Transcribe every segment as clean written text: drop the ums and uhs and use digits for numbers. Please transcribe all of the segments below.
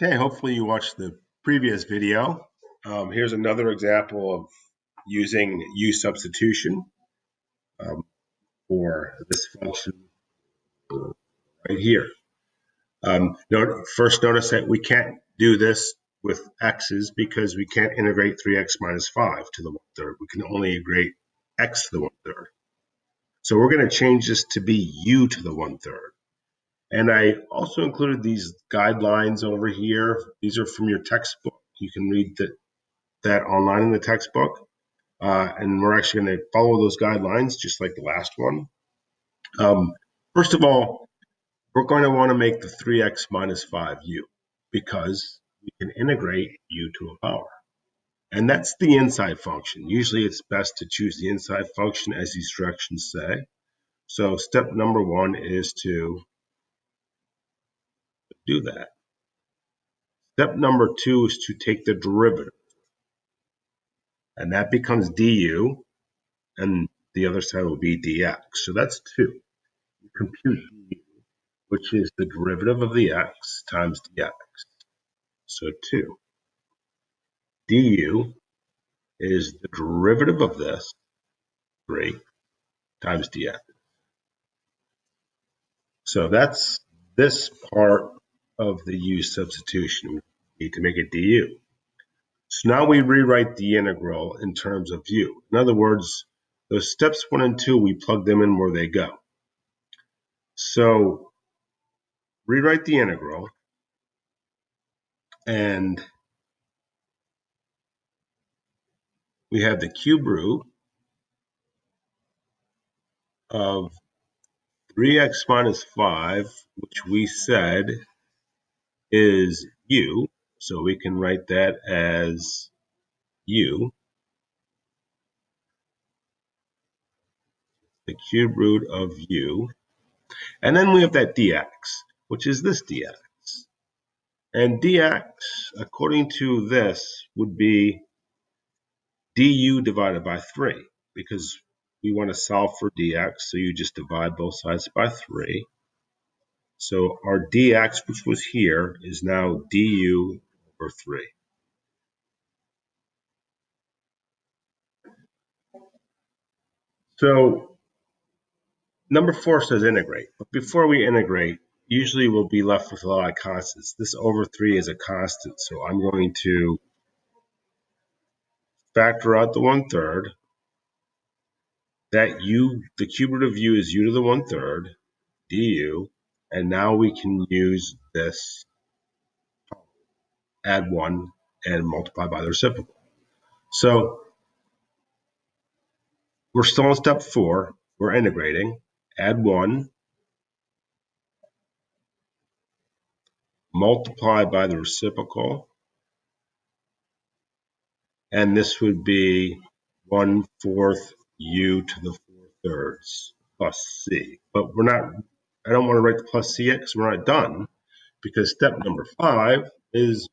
Okay, hopefully you watched the previous video. Here's another example of using U substitution um, for this function right here. First notice that we can't do this with x's because we can't integrate 3x minus 5 to the 1/3. We can only integrate x to the 1/3. So we're going to change this to be u to the 1/3. And I also included these guidelines over here. These are from your textbook. You can read that online in the textbook. And we're actually going to follow those guidelines just like the last one. First of all, we're going to want to make the 3x minus 5u because we can integrate u to a power. And that's the inside function. Usually it's best to choose the inside function as these directions say. So step number 1 is to do that. Step number 2 is to take the derivative. And that becomes du, and the other side will be dx. So that's 2. You compute du, which is the derivative of the x times dx. So 2. Du is the derivative of this, 3, times dx. So that's this part of the u substitution. We need to make it du. So now we rewrite the integral in terms of u. In other words, those steps 1 and 2, we plug them in where they go. So rewrite the integral, and we have the cube root of 3x minus 5, which we said is u, so we can write that as u, the cube root of u, and then we have that dx, which is this dx. And dx, according to this, would be du divided by 3, because we want to solve for dx, so you just divide both sides by 3. So our dx, which was here, is now du over 3. So number 4 says integrate. But before we integrate, usually we'll be left with a lot of constants. This over 3 is a constant, so I'm going to factor out the 1/3. That u, the cube root of u is u to the 1/3, du, and now we can use this, add 1, and multiply by the reciprocal. So we're still on step 4. We're integrating. Add 1, multiply by the reciprocal, and this would be 1/4 u to the 4/3 plus c. But I don't want to write the plus c yet because we're not done, because step number 5 is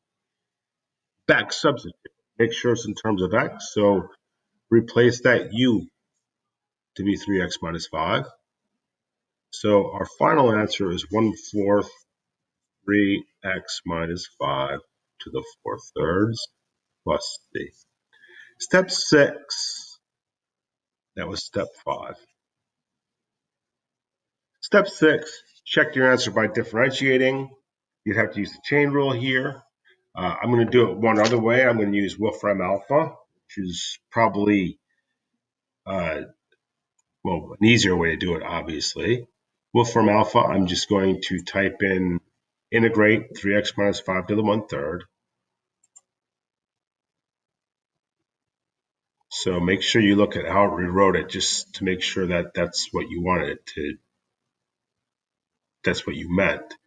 back substitute. Make sure it's in terms of x, so replace that u to be 3x minus 5. So our final answer is 1/4 3x minus 5 to the 4/3 plus c. Step 6, that was step 5. Step 6, check your answer by differentiating. You'd have to use the chain rule here. I'm going to do it one other way. I'm going to use Wolfram alpha, which is probably an easier way to do it, obviously. Wolfram alpha, I'm just going to type in integrate 3x minus 5 to the 1/3. So make sure you look at how it rewrote it just to make sure that that's what you wanted it to, that's what you meant.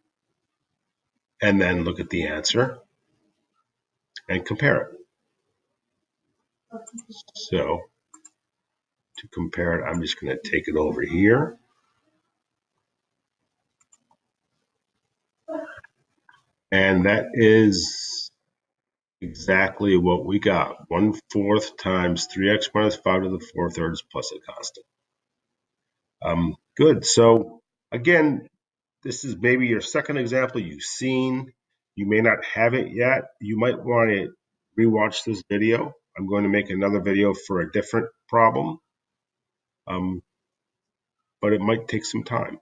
And then look at the answer and compare it. So to compare it, I'm just going to take it over here. And that is exactly what we got. 1/4 times 3x minus 5 to the 4/3 plus a constant. Good. So again, this is maybe your second example you've seen. You may not have it yet. You might want to rewatch this video. I'm going to make another video for a different problem, but it might take some time.